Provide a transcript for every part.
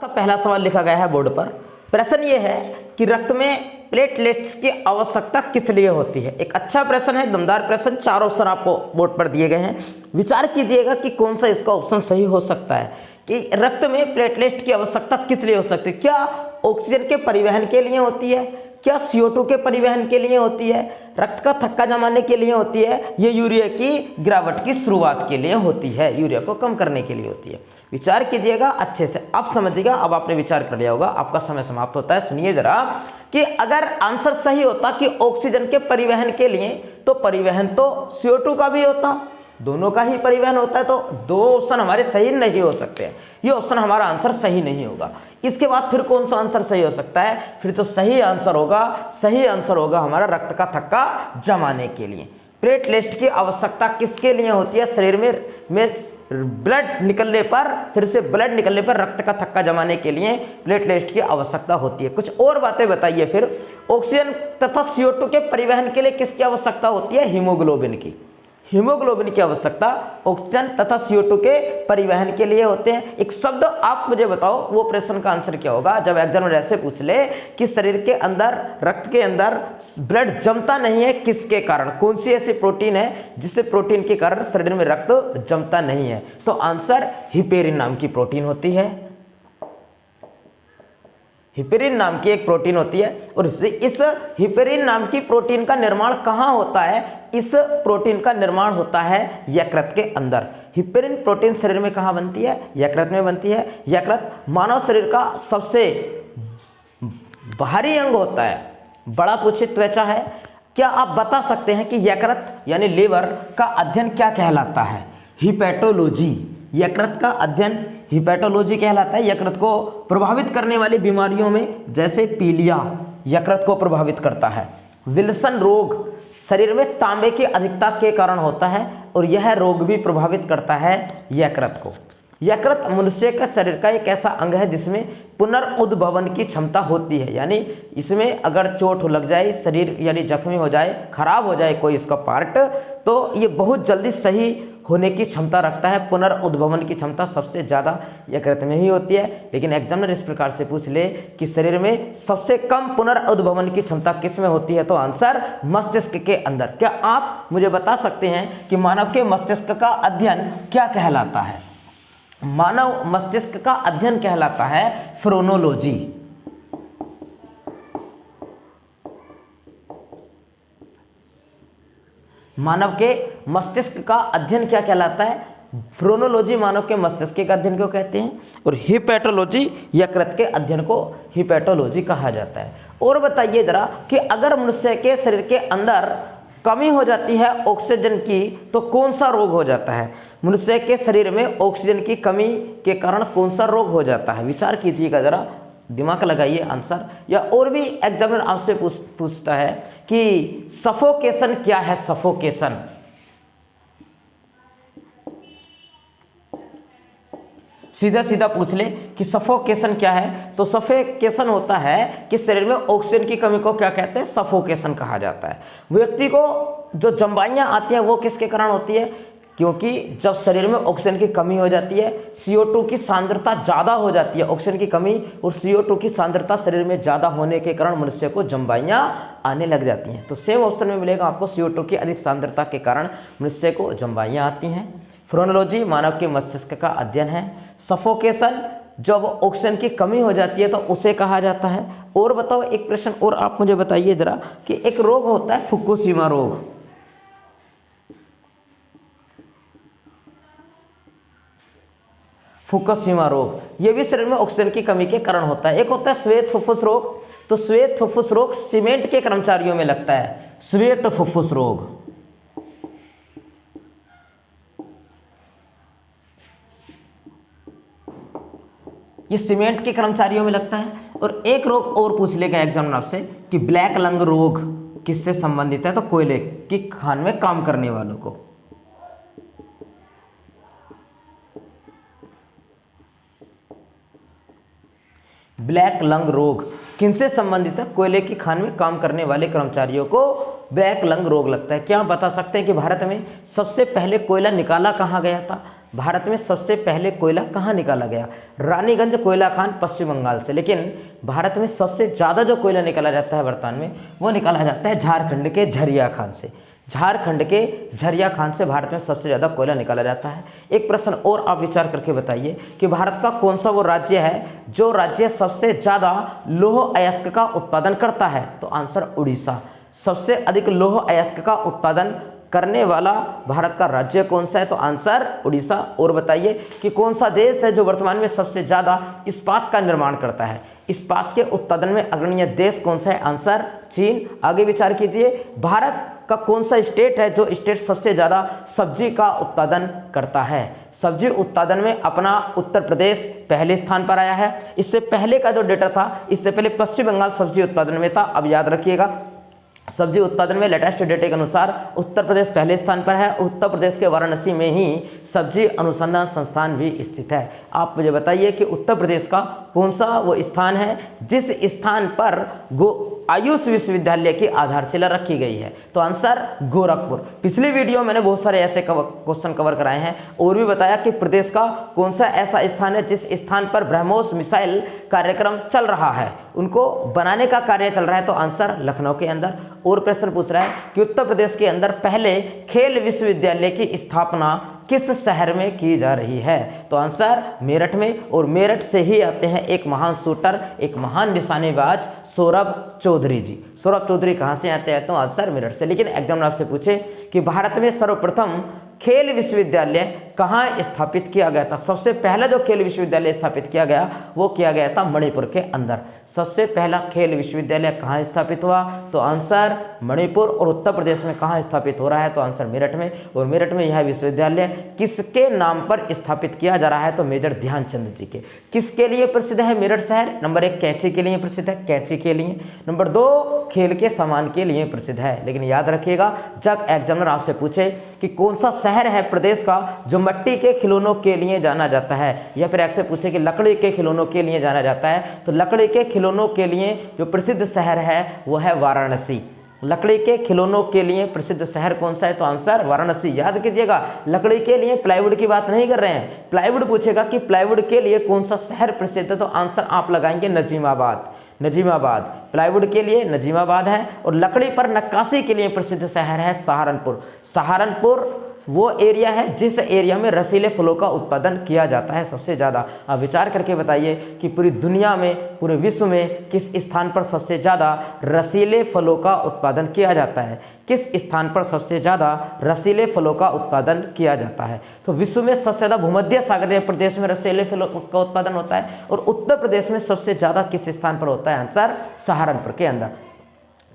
का पहला सवाल लिखा गया है बोर्ड पर। प्रश्न ये है कि रक्त में प्लेटलेट्स की आवश्यकता किस लिए होती है। एक अच्छा प्रश्न है, दमदार प्रश्न। 4 ऑप्शन आपको बोर्ड पर दिए गए हैं, विचार कीजिएगा कि कौन सा इसका ऑप्शन सही हो सकता है कि रक्त में प्लेटलेट की आवश्यकता किस लिए हो सकती है। क्या ऑक्सीजन के परिवहन के लिए होती है, क्या CO2 के परिवहन के लिए होती है, रक्त का थक्का जमाने के लिए होती है, ये यूरिया की गिरावट की शुरुआत के लिए होती है, यूरिया को कम करने के लिए होती है। विचार कीजिएगा अच्छे से, आप समझिएगा। अब आपने विचार कर लिया होगा, आपका समय समाप्त होता है। सुनिए जरा कि अगर आंसर सही होता कि ऑक्सीजन के परिवहन के लिए, तो परिवहन तो CO2 का भी होता, दोनों का ही परिवहन होता है, तो 2 ऑप्शन हमारे सही नहीं हो सकते हैं। ये ऑप्शन हमारा आंसर सही नहीं होगा। इसके बाद फिर कौन सा आंसर सही हो सकता है? फिर तो सही आंसर होगा हमारा रक्त का थक्का जमाने के लिए। प्लेटलेट की आवश्यकता किसके लिए होती है? शरीर में ब्लड निकलने पर, शरीर से ब्लड निकलने पर रक्त का थक्का जमाने के लिए प्लेटलेट की आवश्यकता होती है। कुछ और बातें बताइए फिर। ऑक्सीजन तथा CO2 के परिवहन के लिए किसकी आवश्यकता होती है? हीमोग्लोबिन की। हीमोग्लोबिन की आवश्यकता ऑक्सीजन तथा CO2 के परिवहन के लिए होते हैं। एक शब्द आप मुझे बताओ, वो प्रश्न का आंसर क्या होगा? जब एग्जामिनर ऐसे पूछ ले कि शरीर के अंदर, रक्त के अंदर ब्लड जमता नहीं है, किसके कारण? कौन सी ऐसी प्रोटीन है जिससे प्रोटीन के कारण शरीर में रक्त जमता नहीं है? तो आंसर हिपेरिन नाम की प्रोटीन होती है। हिपेरिन नाम की एक प्रोटीन होती है, और इस हिपेरिन नाम की प्रोटीन का निर्माण कहाँ होता है? इस प्रोटीन का निर्माण होता है यकृत के अंदर। हिपेरिन प्रोटीन शरीर में कहाँ बनती है? यकृत में बनती है। यकृत मानव शरीर का सबसे बाहरी अंग होता है। बड़ा पूछे त्वचा है। क्या आप बता सकते हैं कि यकृत यानी लीवर का अध्ययन क्या कहलाता है? हिपैटोलॉजी। यकृत का अध्ययन हिपैटोलॉजी कहलाता है। यकृत को प्रभावित करने वाली बीमारियों में जैसे पीलिया यकृत को प्रभावित करता है। विल्सन रोग शरीर में तांबे की अधिकता के कारण होता है, और यह रोग भी प्रभावित करता है यकृत को। यकृत मनुष्य का शरीर का एक ऐसा अंग है जिसमें पुनर्उद्भवन की क्षमता होती है। यानी इसमें अगर चोट लग जाए, शरीर यानी जख्मी हो जाए, खराब हो जाए कोई इसका पार्ट, तो ये बहुत जल्दी सही होने की क्षमता रखता है। पुनर्उद्भवन की क्षमता सबसे ज़्यादा यकृत में ही होती है। लेकिन एग्जामिनर इस प्रकार से पूछ ले कि शरीर में सबसे कम पुनर्उद्भवन की क्षमता किस में होती है, तो आंसर मस्तिष्क के अंदर। क्या आप मुझे बता सकते हैं कि मानव के मस्तिष्क का अध्ययन क्या कहलाता है? मानव मस्तिष्क का अध्ययन कहलाता है फ्रोनोलॉजी। मानव के मस्तिष्क का अध्ययन क्या कहलाता है? फ्रोनोलॉजी। मानव के मस्तिष्क के अध्ययन को कहते हैं, और हिपैटोलॉजी यकृत के अध्ययन को हिपैटोलॉजी कहा जाता है। और बताइए जरा कि अगर मनुष्य के शरीर के अंदर कमी हो जाती है ऑक्सीजन की, तो कौन सा रोग हो जाता है? मनुष्य के शरीर में ऑक्सीजन की कमी के कारण कौन सा रोग हो जाता है? विचार कीजिएगा जरा, दिमाग लगाइए आंसर। या और भी एग्जामिनर आपसे पूछता है कि सफोकेशन क्या है? सफोकेशन सीधा सीधा पूछ ले कि सफोकेशन क्या है, तो सफोकेशन होता है कि शरीर में ऑक्सीजन की कमी को क्या कहते हैं? सफोकेशन कहा जाता है। व्यक्ति को जो जम्बाइयाँ आती हैं वो किसके कारण होती है? क्योंकि जब शरीर में ऑक्सीजन की कमी हो जाती है, CO2 की सांद्रता ज़्यादा हो जाती है। ऑक्सीजन की कमी और CO2 की सांद्रता शरीर में ज़्यादा होने के कारण मनुष्य को जम्बाइयाँ आने लग जाती हैं। तो सेम ऑप्शन में मिलेगा आपको, CO2 की अधिक सांद्रता के कारण मनुष्य को जम्बाइयाँ आती हैं। फ्रोनोलॉजी मानव के मस्तिष्क का अध्ययन है। सफोकेशन जब ऑक्सीजन की कमी हो जाती है तो उसे कहा जाता है। और बताओ एक प्रश्न और आप मुझे बताइए जरा कि एक रोग होता है फुकुशिमा रोग। फुकुशिमा रोग, ये भी शरीर में ऑक्सीजन की कमी के कारण होता है। एक होता है श्वेत फुफ्फुस रोग। तो श्वेत फुफ्फुस रोग सीमेंट के कर्मचारियों में लगता है। श्वेत फुफ्फुस रोग ये सीमेंट के कर्मचारियों में लगता है। और एक रोग और पूछ लेगा एग्जामिनर आपसे कि ब्लैक लंग रोग किससे संबंधित है? तो कोयले की खान में काम करने वालों को। ब्लैक लंग रोग किनसे संबंधित है? कोयले की खान में काम करने वाले कर्मचारियों को ब्लैक लंग रोग लगता है। क्या आप बता सकते हैं कि भारत में सबसे पहले कोयला निकाला कहाँ गया था? भारत में सबसे पहले कोयला कहाँ निकाला गया? रानीगंज कोयला खान पश्चिम बंगाल से। लेकिन भारत में सबसे ज़्यादा जो कोयला निकाला जाता है वर्तमान में, वो निकाला जाता है झारखंड के झरिया खान से। झारखंड के झरिया खान से भारत में सबसे ज़्यादा कोयला निकाला जाता है। एक प्रश्न और आप विचार करके बताइए कि भारत का कौन सा वो राज्य है जो राज्य सबसे ज़्यादा लौह अयस्क का उत्पादन करता है? तो आंसर उड़ीसा। सबसे अधिक लौह अयस्क का उत्पादन करने वाला भारत का राज्य कौन सा है? तो आंसर उड़ीसा। और बताइए कि कौन सा देश है जो वर्तमान में सबसे ज़्यादा इस्पात का निर्माण करता है? इस्पात के उत्पादन में अग्रणी देश कौन सा है? आंसर चीन। आगे विचार कीजिए, भारत का कौन सा स्टेट है जो स्टेट सबसे ज़्यादा सब्जी का उत्पादन करता है? सब्जी उत्पादन में अपना उत्तर प्रदेश पहले स्थान पर आया है। इससे पहले का जो डेटा था, इससे पहले पश्चिम बंगाल सब्जी उत्पादन में था। अब याद रखिएगा, सब्जी उत्पादन में लेटेस्ट डेटे के अनुसार उत्तर प्रदेश पहले स्थान पर है। उत्तर प्रदेश के वाराणसी में ही सब्जी अनुसंधान संस्थान भी स्थित है। आप मुझे बताइए कि उत्तर प्रदेश का कौन सा वो स्थान है जिस स्थान पर आयुष विश्वविद्यालय की आधारशिला रखी गई है? तो आंसर गोरखपुर। पिछली वीडियो में मैंने बहुत सारे ऐसे क्वेश्चन कवर कराए हैं और भी बताया कि प्रदेश का कौन सा ऐसा स्थान है जिस स्थान पर ब्रह्मोस मिसाइल कार्यक्रम चल रहा है, उनको बनाने का कार्य चल रहा है। तो आंसर लखनऊ के अंदर। और प्रश्न पूछ रहा है कि उत्तर प्रदेश के अंदर पहले खेल विश्वविद्यालय की स्थापना किस शहर में की जा रही है? तो आंसर मेरठ में। और मेरठ से ही आते हैं एक महान शूटर, एक महान निशानेबाज सौरभ चौधरी जी। सौरभ चौधरी कहाँ से आते हैं? तो आंसर मेरठ से। लेकिन एग्जाम में आपसे पूछे कि भारत में सर्वप्रथम खेल विश्वविद्यालय कहाँ स्थापित किया गया था? सबसे पहला जो खेल विश्वविद्यालय स्थापित किया गया वो किया गया था मणिपुर के अंदर। सबसे पहला खेल विश्वविद्यालय कहाँ स्थापित हुआ? तो आंसर मणिपुर। और उत्तर प्रदेश में कहाँ स्थापित हो रहा है? तो आंसर मेरठ में। और मेरठ में यह विश्वविद्यालय किसके नाम पर स्थापित किया जा रहा है? तो मेजर ध्यानचंद जी के। किसके लिए प्रसिद्ध है मेरठ शहर? नंबर 1 कैंची के लिए प्रसिद्ध है, कैंची के लिए। नंबर 2 खेल के सामान के लिए प्रसिद्ध है। लेकिन याद रखिएगा, जब एग्जामिनर आपसे पूछे कि कौन सा शहर है प्रदेश का जो मिट्टी के खिलौनों के लिए जाना जाता है, या फिर आपसे पूछे कि लकड़ी के खिलौनों के लिए जाना जाता है, तो लकड़ी के खिलौनों के लिए जो प्रसिद्ध शहर है वो है वाराणसी। लकड़ी के खिलौनों के लिए प्रसिद्ध शहर कौन सा है? तो आंसर वाराणसी। याद कीजिएगा, लकड़ी के लिए प्लाईवुड की बात नहीं कर रहे हैं। प्लाईवुड पूछेगा कि प्लाईवुड के लिए कौन सा शहर प्रसिद्ध है, तो आंसर आप लगाएंगे नजीमाबाद। नजीमाबाद प्लाईवुड के लिए नजीमाबाद है। और लकड़ी पर नक्काशी के लिए प्रसिद्ध शहर है सहारनपुर। सहारनपुर वो एरिया है जिस एरिया में रसीले फलों का उत्पादन किया जाता है सबसे ज़्यादा। आप विचार करके बताइए कि पूरी दुनिया में, पूरे विश्व में किस स्थान पर सबसे ज़्यादा रसीले फलों का उत्पादन किया जाता है? किस स्थान पर सबसे ज़्यादा रसीले फलों का उत्पादन किया जाता है? तो विश्व में सबसे ज़्यादा भूमध्य सागरीय प्रदेश में रसीले फलों का उत्पादन होता है। और उत्तर प्रदेश में सबसे ज़्यादा किस स्थान पर होता है? आंसर सहारनपुर के अंदर।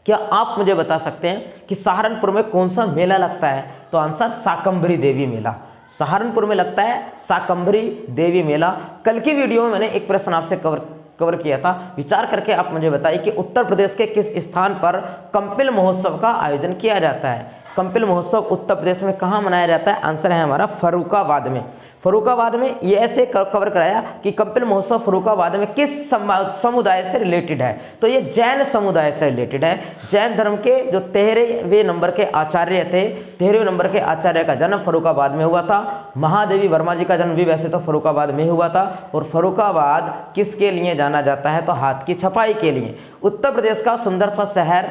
क्या आप मुझे बता सकते हैं कि सहारनपुर में कौन सा मेला लगता है? तो आंसर शाकंभरी देवी मेला। सहारनपुर में लगता है शाकंभरी देवी मेला। कल की वीडियो में मैंने एक प्रश्न आपसे कवर किया था। विचार करके आप मुझे बताइए कि उत्तर प्रदेश के किस स्थान पर कंपिल महोत्सव का आयोजन किया जाता है? कंपिल महोत्सव उत्तर प्रदेश में कहाँ मनाया जाता है? आंसर है हमारा फर्रुखाबाद में। फर्रुखाबाद में ये ऐसे कवर कराया कि कंपिल महोत्सव फर्रुखाबाद में किस समुदाय से रिलेटेड है? तो ये जैन समुदाय से रिलेटेड है। जैन धर्म के जो 13वें नंबर के आचार्य थे, 13वें नंबर के आचार्य का जन्म फर्रुखाबाद में हुआ था। महादेवी वर्मा जी का जन्म भी वैसे तो फर्रुखाबाद में हुआ था। और फर्रुखाबाद किसके लिए जाना जाता है? तो हाथ की छपाई के लिए। उत्तर प्रदेश का सुंदर सा शहर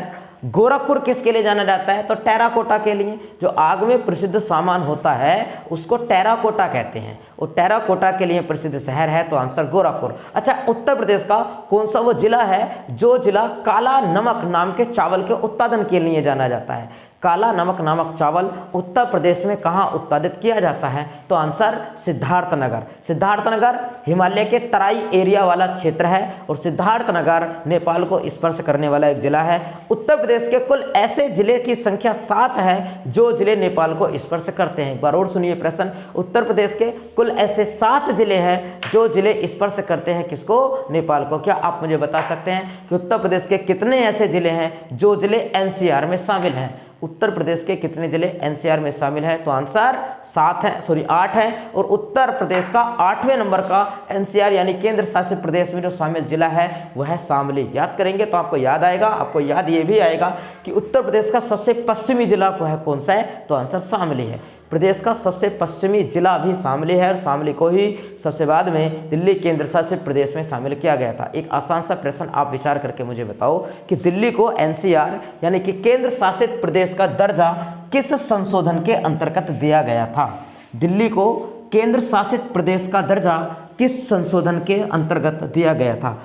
गोरखपुर किसके लिए जाना जाता है? तो टेराकोटा के लिए। जो आग में प्रसिद्ध सामान होता है उसको टेराकोटा कहते हैं। और टेराकोटा के लिए प्रसिद्ध शहर है, तो आंसर गोरखपुर। अच्छा, उत्तर प्रदेश का कौन सा वो जिला है जो जिला काला नमक नाम के चावल के उत्पादन के लिए जाना जाता है? काला नमक नामक चावल उत्तर प्रदेश में कहाँ उत्पादित किया जाता है? तो आंसर सिद्धार्थनगर। सिद्धार्थनगर हिमालय के तराई एरिया वाला क्षेत्र है। और सिद्धार्थनगर नेपाल को स्पर्श करने वाला एक जिला है। उत्तर प्रदेश के कुल ऐसे जिले की संख्या 7 है जो जिले नेपाल को स्पर्श करते हैं। एक बार और सुनिए प्रश्न, उत्तर प्रदेश के कुल ऐसे 7 जिले हैं जो जिले स्पर्श करते हैं किसको? नेपाल को। क्या आप मुझे बता सकते हैं कि उत्तर प्रदेश के कितने ऐसे जिले हैं जो जिले एनसीआर में शामिल हैं? उत्तर प्रदेश के कितने जिले एनसीआर में शामिल है? तो आंसर 8 है। और उत्तर प्रदेश का 8वें नंबर का एनसीआर यानी केंद्र शासित प्रदेश में जो शामिल जिला है वह है शामली। याद करेंगे तो आपको याद आएगा। आपको याद ये भी आएगा कि उत्तर प्रदेश का सबसे पश्चिमी जिला है कौन सा है? तो आंसर शामली है। प्रदेश का सबसे पश्चिमी जिला भी शामली है और शामली को ही सबसे बाद में दिल्ली केंद्र शासित प्रदेश में शामिल किया गया था। एक आसान सा प्रश्न आप विचार करके मुझे बताओ कि दिल्ली को एनसीआर यानी कि केंद्र शासित प्रदेश का दर्जा किस संशोधन के अंतर्गत दिया गया था? दिल्ली को केंद्र शासित प्रदेश का दर्जा किस संशोधन के अंतर्गत दिया गया था?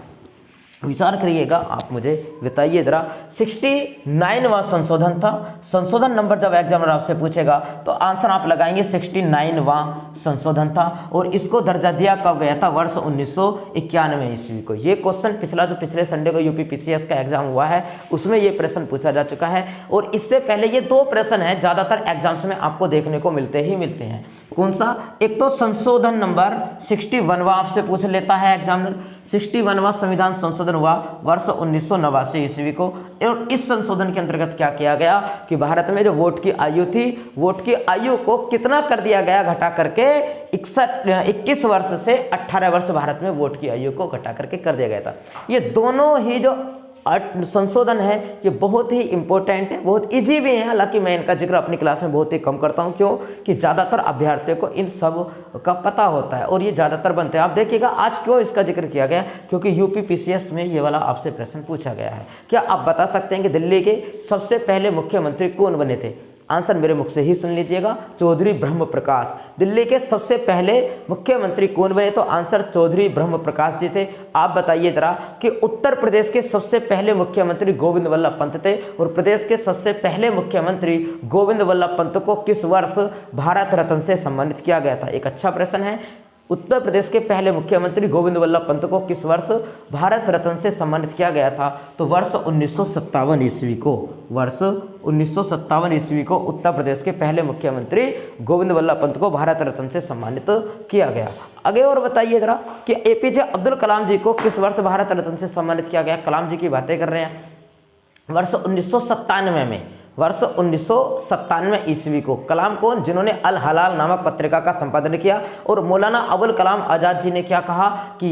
विचार करिएगा, आप मुझे बताइए जरा। 69वां संशोधन था। संशोधन नंबर जब एग्जामिनर आपसे पूछेगा तो आंसर आप लगाएंगे 69वां संशोधन था। और इसको दर्जा दिया कब गया था? वर्ष 1991 ईस्वी को। ये क्वेश्चन पिछले संडे को यूपीपीसीएस का एग्जाम हुआ है उसमें ये प्रश्न पूछा जा चुका है। और इससे पहले ये दो प्रश्न हैं ज़्यादातर एग्जाम्स में आपको देखने को मिलते हैं। कौन सा? एक तो संशोधन नंबर 61वां आपसे पूछ लेता है एग्जामिनर। 61वां संविधान संशोधन हुआ वर्ष 1989 ईस्वी को। और इस संशोधन के अंतर्गत क्या किया गया कि भारत में जो वोट की आयु थी, वोट की आयु को कितना कर दिया गया? घटा करके 21 वर्ष से 18 वर्ष भारत में वोट की आयु को घटा करके कर दिया गया था। ये दोनों ही जो संशोधन है ये बहुत ही इंपॉर्टेंट है, बहुत इजी भी है। हालांकि मैं इनका जिक्र अपनी क्लास में बहुत ही कम करता हूँ। क्यों? कि ज़्यादातर अभ्यर्थियों को इन सब का पता होता है और ये ज़्यादातर बनते हैं। आप देखिएगा आज क्यों इसका जिक्र किया गया? क्योंकि यूपीपीसीएस में ये वाला आपसे प्रश्न पूछा गया है। क्या आप बता सकते हैं कि दिल्ली के सबसे पहले मुख्यमंत्री कौन बने थे? आंसर मेरे मुख से ही सुन लीजिएगा, चौधरी ब्रह्म प्रकाश। दिल्ली के सबसे पहले मुख्यमंत्री कौन बने? तो आंसर चौधरी ब्रह्म प्रकाश जी थे। आप बताइए जरा कि उत्तर प्रदेश के सबसे पहले मुख्यमंत्री गोविंद वल्लभ पंत थे और प्रदेश के सबसे पहले मुख्यमंत्री गोविंद वल्लभ पंत को किस वर्ष भारत रत्न से सम्मानित किया गया था? एक अच्छा प्रश्न है। उत्तर प्रदेश के पहले मुख्यमंत्री गोविंद वल्लभ पंत को किस वर्ष भारत रत्न से सम्मानित किया गया था? तो वर्ष 1957 ईस्वी को। वर्ष 1957 ईस्वी को उत्तर प्रदेश के पहले मुख्यमंत्री गोविंद वल्लभ पंत को भारत रत्न से सम्मानित किया गया। आगे और बताइए जरा कि एपीजे अब्दुल कलाम जी को किस वर्ष भारत रत्न से सम्मानित किया गया? कलाम जी की बातें कर रहे हैं। वर्ष 1997 में। वर्ष 1997 ईस्वी को। कलाम कौन? जिन्होंने अल हलाल नामक पत्रिका का संपादन किया। और मौलाना अबुल कलाम आज़ाद जी ने क्या कहा कि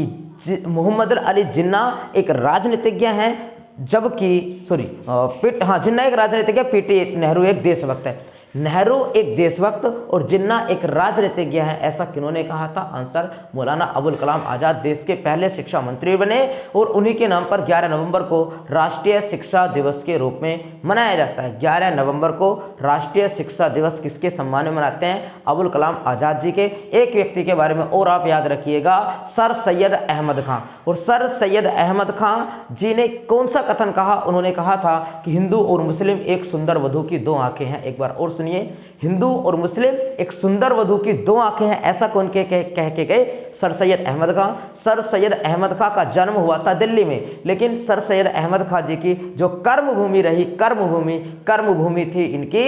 मोहम्मद अली जिन्ना एक राजनीतिज्ञ हैं, जबकि जिन्ना एक राजनीतिज्ञ, पीटी नेहरू एक देशभक्त है। नेहरू एक देशभक्त और जिन्ना एक राजनीतिज्ञ है, ऐसा किन्होंने कहा था? आंसर मौलाना अबुल कलाम आज़ाद देश के पहले शिक्षा मंत्री बने और उन्हीं के नाम पर 11 नवंबर को राष्ट्रीय शिक्षा दिवस के रूप में मनाया जाता है। 11 नवंबर को राष्ट्रीय शिक्षा दिवस किसके सम्मान में मनाते हैं? अबुल कलाम आज़ाद जी के। एक व्यक्ति के बारे में और आप याद रखिएगा, सर सैयद अहमद खां। और सर सैयद अहमद खां जी ने कौन सा कथन कहा? उन्होंने कहा था कि हिंदू और मुस्लिम एक सुंदर वधू की दो आंखें हैं। एक बार और सुनिए, हिंदू और मुस्लिम एक सुंदर वधू की दो आंखें हैं, ऐसा कौन कह के गए? सर सैयद अहमद खां। सर सैयद अहमद खां का जन्म हुआ था दिल्ली में, लेकिन सर सैयद अहमद खां जी की जो कर्मभूमि रही, कर्मभूमि थी इनकी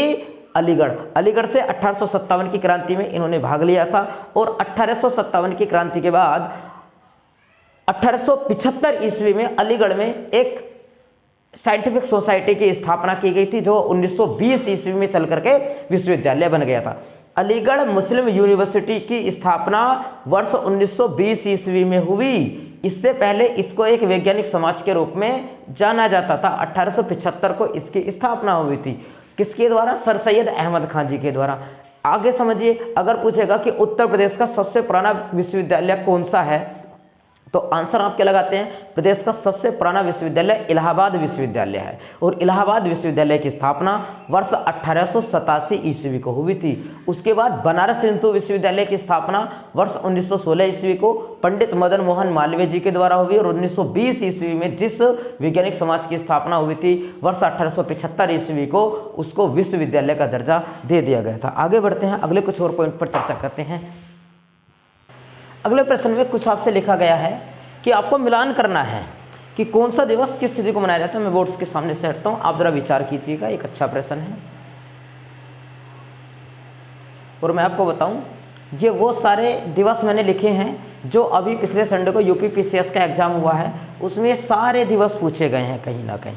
अलीगढ़ से 1857 की क्रांति में इन्होंने भाग लिया था। और 1857 की क्रांति के बाद 1875 ईस्वी में अलीगढ़ में एक साइंटिफिक सोसाइटी की स्थापना की गई थी, जो 1920 ईस्वी में चल करके विश्वविद्यालय बन गया था। अलीगढ़ मुस्लिम यूनिवर्सिटी की स्थापना वर्ष 1920 ईस्वी में हुई। इससे पहले इसको एक वैज्ञानिक समाज के रूप में जाना जाता था। 1875 को इसकी स्थापना हुई थी। किसके द्वारा? सर सैयद अहमद खां जी के द्वारा। आगे समझिए, अगर पूछेगा कि उत्तर प्रदेश का सबसे पुराना विश्वविद्यालय कौन सा है, तो आंसर आप क्या लगाते हैं? प्रदेश का सबसे पुराना विश्वविद्यालय इलाहाबाद विश्वविद्यालय है। और इलाहाबाद विश्वविद्यालय की स्थापना वर्ष 1887 ईस्वी को हुई थी। उसके बाद बनारस हिंदू विश्वविद्यालय की स्थापना वर्ष 1916 ईस्वी को पंडित मदन मोहन मालवीय जी के द्वारा हुई। और 1920 ईस्वी में जिस वैज्ञानिक समाज की स्थापना हुई थी वर्ष 1875 ईस्वी को, उसको विश्वविद्यालय का दर्जा दे दिया गया था। आगे बढ़ते हैं, अगले कुछ और पॉइंट पर चर्चा करते हैं। अगले प्रश्न में कुछ आपसे लिखा गया है कि आपको मिलान करना है कि कौन सा दिवस किस तिथि को मनाया जाता है। मैं बोर्ड्स के सामने से हटता हूँ, आप जरा विचार कीजिएगा। एक अच्छा प्रश्न है और मैं आपको बताऊं, ये वो सारे दिवस मैंने लिखे हैं जो अभी पिछले संडे को यूपीपीसीएस का एग्जाम हुआ है, उसमें सारे दिवस पूछे गए हैं कहीं ना कहीं।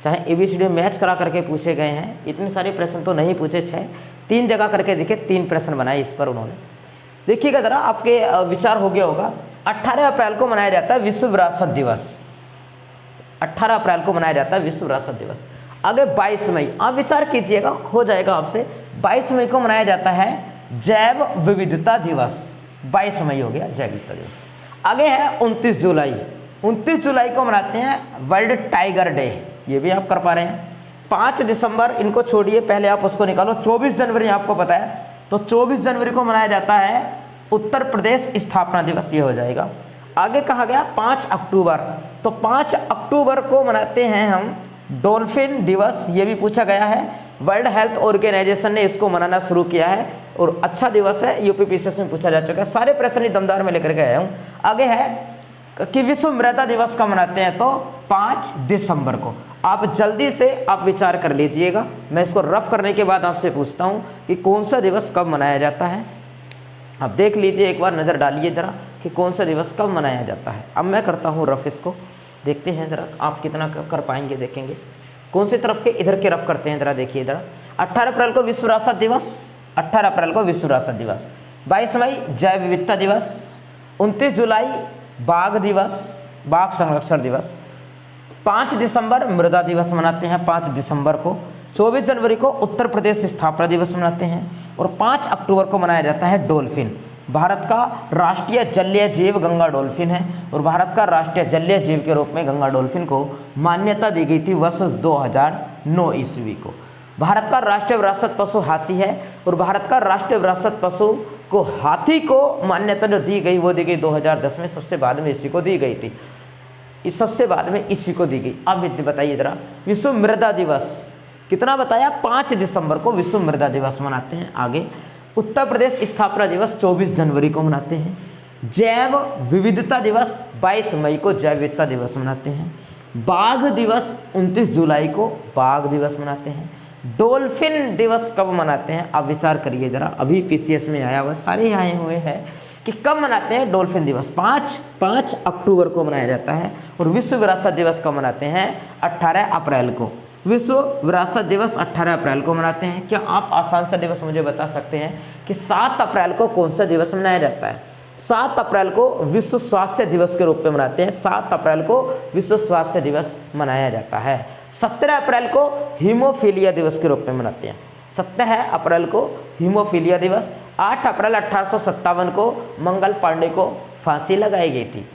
चाहे ABCD मैच करा करके पूछे गए हैं, इतने सारे प्रश्न तो नहीं पूछे, 3 जगह करके देखे, 3 प्रश्न बनाए इस पर उन्होंने। देखिएगा जरा, आपके विचार हो गया होगा। 18 अप्रैल को मनाया जाता है विश्व विरासत दिवस। 18 अप्रैल को मनाया जाता है विश्व विरासत दिवस। आगे 22 मई, आप विचार कीजिएगा, हो जाएगा आपसे। 22 मई को मनाया जाता है जैव विविधता दिवस। 22 मई हो गया जैव विविधता दिवस। आगे है 29 जुलाई। 29 जुलाई को मनाते हैं वर्ल्ड टाइगर डे, ये भी आप कर पा रहे हैं। 5 दिसंबर, इनको छोड़िए, पहले आप उसको निकालो। 24 जनवरी आपको पता है, तो 24 जनवरी को मनाया जाता है उत्तर प्रदेश स्थापना दिवस, ये हो जाएगा। आगे कहा गया 5 अक्टूबर, तो 5 अक्टूबर को मनाते हैं हम डॉल्फिन दिवस, ये भी पूछा गया है। वर्ल्ड हेल्थ ऑर्गेनाइजेशन ने इसको मनाना शुरू किया है और अच्छा दिवस है, यूपीपीसीएस में पूछा जा चुका है। सारे प्रश्न ही दमदार में लेकर के आया हूँ। आगे है कि विश्व मृदा दिवस कब मनाते हैं, तो 5 दिसंबर को। आप जल्दी से आप विचार कर लीजिएगा, मैं इसको रफ करने के बाद आपसे पूछता हूँ कि कौन सा दिवस कब मनाया जाता है। आप देख लीजिए, एक बार नज़र डालिए जरा कि कौन सा दिवस कब मनाया जाता है। अब मैं करता हूँ रफ, इसको देखते हैं जरा आप कितना कर पाएंगे, देखेंगे कौन सी तरफ के, इधर के रफ करते हैं जरा, देखिए जरा। 18 अप्रैल को विश्व विरासत दिवस, 18 अप्रैल को विश्व विरासत दिवस। 22 मई जैव विविधता दिवस। 29 जुलाई बाघ दिवस, बाघ संरक्षण दिवस। 5 दिसंबर मृदा दिवस मनाते हैं 5 दिसंबर को। 24 जनवरी को उत्तर प्रदेश स्थापना दिवस मनाते हैं और 5 अक्टूबर को मनाया जाता है डॉल्फिन। भारत का राष्ट्रीय जलीय जीव गंगा डॉल्फिन है और भारत का राष्ट्रीय जलीय जीव के रूप में गंगा डॉल्फिन को मान्यता दी गई थी वर्ष 2009 ईस्वी को। भारत का राष्ट्रीय विरासत पशु हाथी है और भारत का राष्ट्रीय विरासत पशु को हाथी को मान्यता जो दी गई वो दी गई 2010 में, सबसे बाद में इसी को दी गई थी, इस सबसे बाद में इसी को दी गई। अब बताइए जरा, विश्व मृदा दिवस कितना बताया, 5 दिसंबर को विश्व मृदा दिवस मनाते हैं। आगे उत्तर प्रदेश स्थापना दिवस 24 जनवरी को मनाते हैं। जैव विविधता दिवस 22 मई को जैव विविधता दिवस मनाते हैं। बाघ दिवस 29 जुलाई को बाघ दिवस मनाते हैं। डॉल्फिन दिवस कब मनाते हैं, आप विचार करिए जरा, अभी पीसीएस में आया हुआ, सारे आए हुए हैं कि कब मनाते हैं डॉल्फिन दिवस। 5 अक्टूबर को मनाया जाता है। और विश्व विरासत दिवस कब मनाते हैं, 18 अप्रैल को। विश्व विरासत दिवस 18 अप्रैल को मनाते हैं। क्या आप आसान सा दिवस मुझे बता सकते हैं कि 7 अप्रैल को कौन सा दिवस मनाया जाता है। 7 अप्रैल को विश्व स्वास्थ्य दिवस के रूप में मनाते हैं। 7 अप्रैल को विश्व स्वास्थ्य दिवस मनाया जाता है। 17 अप्रैल को हीमोफीलिया दिवस के रूप में मनाते हैं। 17 अप्रैल को हीमोफीलिया दिवस। 8 अप्रैल 1857 को मंगल पांडे को फांसी लगाई गई थी।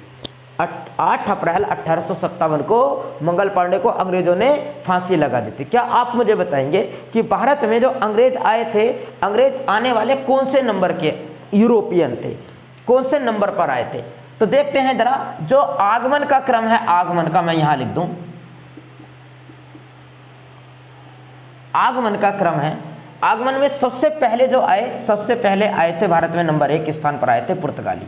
8 अप्रैल 1857 को मंगल पांडे को अंग्रेजों ने फांसी लगा दी थी। क्या आप मुझे बताएंगे कि भारत में जो अंग्रेज आए थे, अंग्रेज आने वाले कौन से नंबर के यूरोपियन थे, कौन से नंबर पर आए थे। तो देखते हैं जरा, जो आगमन का क्रम है, आगमन का मैं यहां लिख दूं, आगमन का क्रम है। आगमन में सबसे पहले जो आए, सबसे पहले आए थे भारत में नंबर 1 स्थान पर आए थे पुर्तगाली।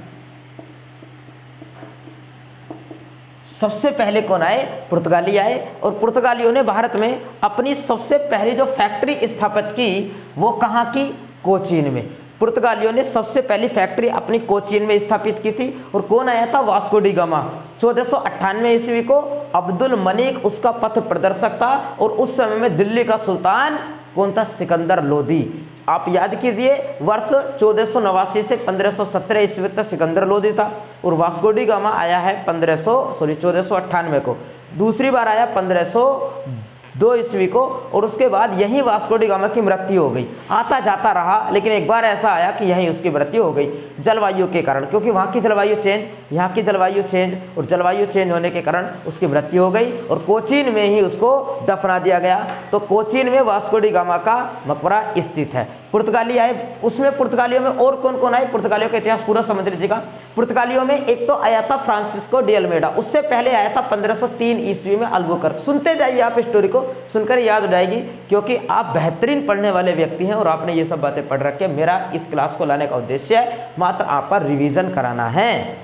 सबसे पहले कौन आए, पुर्तगाली आए। और पुर्तगालियों ने भारत में अपनी सबसे पहली जो फैक्ट्री स्थापित की वो कहाँ की, कोचीन में। पुर्तगालियों ने सबसे पहली फैक्ट्री अपनी कोचीन में स्थापित की थी। और कौन आया था, वास्को डी गामा। 1498 ईस्वी को अब्दुल मलिक उसका पथ प्रदर्शक था और उस समय में दिल्ली का सुल्तान कौन था, सिकंदर लोदी। आप याद कीजिए, वर्ष 1489 से 1517 ईस्वी तक सिकंदर लोदी था और वास्को डी गामा आया है 1498 को। दूसरी बार आया 1502 ईस्वी को और उसके बाद यही वास्को डी गामा की मृत्यु हो गई। आता जाता रहा, लेकिन एक बार ऐसा आया कि यहीं उसकी मृत्यु हो गई जलवायु के कारण, क्योंकि वहाँ की जलवायु चेंज, यहाँ की जलवायु चेंज, और जलवायु चेंज होने के कारण उसकी मृत्यु हो गई और कोचीन में ही उसको दफना दिया गया। तो कोचीन में वास्को डी गामा का मकबरा स्थित है। पुर्तगाली आए, उसमें पुर्तगालियों में और कौन कौन आए, पुर्तगालियों का इतिहास पूरा समझ लीजिएगा। पुर्तगालियों में एक तो आया था फ्रांसिस्को डी अल्मेडा, उससे पहले आया था 1503 ईस्वी में अल्बुकर्क। सुनते जाइए, आप स्टोरी को सुनकर याद हो जाएगी, क्योंकि आप बेहतरीन पढ़ने वाले व्यक्ति हैं और आपने ये सब बातें पढ़ रखी है। मेरा इस क्लास को लाने का उद्देश्य है मात्र आपका रिवीजन कराना है,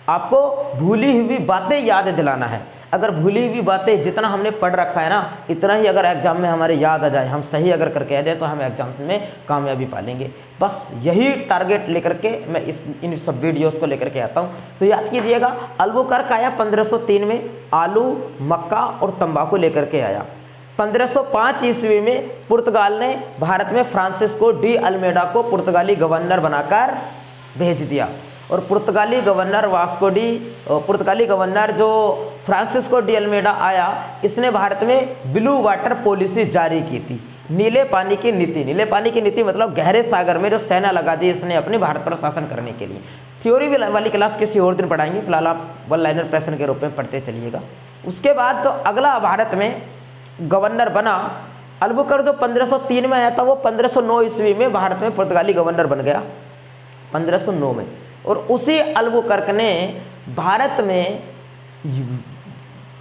आपको भूली हुई बातें याद दिलाना है। अगर भूली हुई बातें जितना हमने पढ़ रखा है ना, इतना ही अगर एग्जाम में हमारे याद आ जाए, हम सही अगर करके आ जाए तो हम एग्जाम में कामयाबी पालेंगे। बस यही टारगेट लेकर के मैं इन सब वीडियोस को लेकर के आता हूँ। तो याद कीजिएगा, अल्बुकर्क आया 1503 में, आलू, मक्का और तंबाकू लेकर के आया। 1505 ईस्वी में पुर्तगाल ने भारत में फ्रांसिस्को डी अल्मेडा को पुर्तगाली गवर्नर बनाकर भेज दिया और पुर्तगाली गवर्नर जो फ्रांसिस्को डी अल्मेडा आया, इसने भारत में ब्लू वाटर पॉलिसी जारी की थी। नीले पानी की नीति। नीले पानी की नीति मतलब गहरे सागर में जो सेना लगा दी इसने अपने भारत पर शासन करने के लिए। थ्योरी वाली क्लास किसी और दिन पढ़ाएंगे, फिलहाल आप वन लाइनर प्रश्न के रूप में पढ़ते चलिएगा। उसके बाद तो अगला भारत में गवर्नर बना अल्बुकर्क, जो 1503 में आया था वो 1509 ईस्वी में भारत में पुर्तगाली गवर्नर बन गया 1509 में। और उसी अल्बुकर्क ने भारत में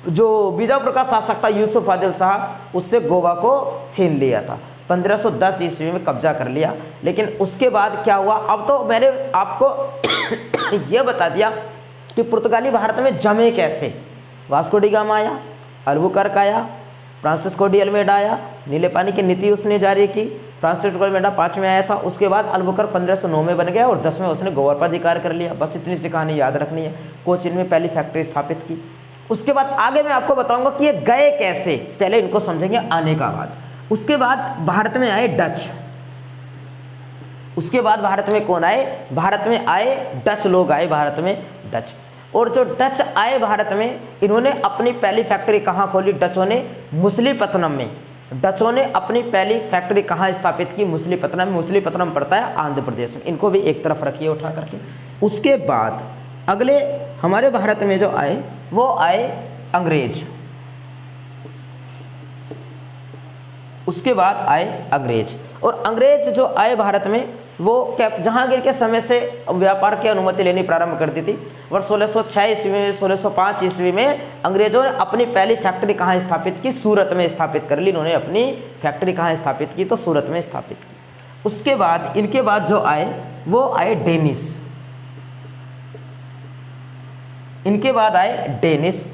जो बीजापुर का शासक था यूसुफ आदिल शाह, उससे गोवा को छीन लिया था। 1510 ईस्वी में कब्जा कर लिया। लेकिन उसके बाद क्या हुआ, अब तो मैंने आपको यह बता दिया कि पुर्तगाली भारत में जमे कैसे। वास्को डी गामा आया, अल्बुकर्क आया, फ्रांसिस्को डी अल्मेडा आया, नीले पानी की नीति उसने जारी की, फ्रांसिस्को अल्मेडा 5 में आया था। उसके बाद अल्बुकर्क 1509 में बन गया और 10 में उसने गोवा पर अधिकार कर लिया। बस इतनी सी कहानी याद रखनी है। कोचीन में पहली फैक्ट्री स्थापित की। उसके बाद आगे मैं आपको बताऊंगा कि ये गए कैसे, पहले इनको समझेंगे आने का बाद। उसके बाद भारत में आए डच। उसके बाद भारत में कौन आए, भारत में आए डच लोग आए भारत में, डच। और जो डच आए भारत में, इन्होंने अपनी पहली फैक्ट्री कहाँ खोली, डचों ने मुसलीपत्तनम में। डचों ने अपनी पहली फैक्ट्री कहाँ स्थापित की, मुसलीपत्तनम में। मुसलीपत्तनम पड़ता है आंध्र प्रदेश में। इनको भी एक तरफ रखिए उठा करके। उसके बाद अगले हमारे भारत में जो आए वो आए अंग्रेज। उसके बाद आए अंग्रेज। और अंग्रेज जो आए भारत में वो जहांगीर के समय से व्यापार की अनुमति लेनी प्रारंभ कर दी थी। वर्ष 1606 ईस्वी में, 1605 ईस्वी में अंग्रेजों ने अपनी पहली फैक्ट्री कहाँ स्थापित की, सूरत में स्थापित कर ली। इन्होंने अपनी फैक्ट्री कहाँ स्थापित की, तो सूरत में स्थापित की। उसके बाद इनके बाद जो आए वो आए डेनिस। इनके बाद आए डेनिस।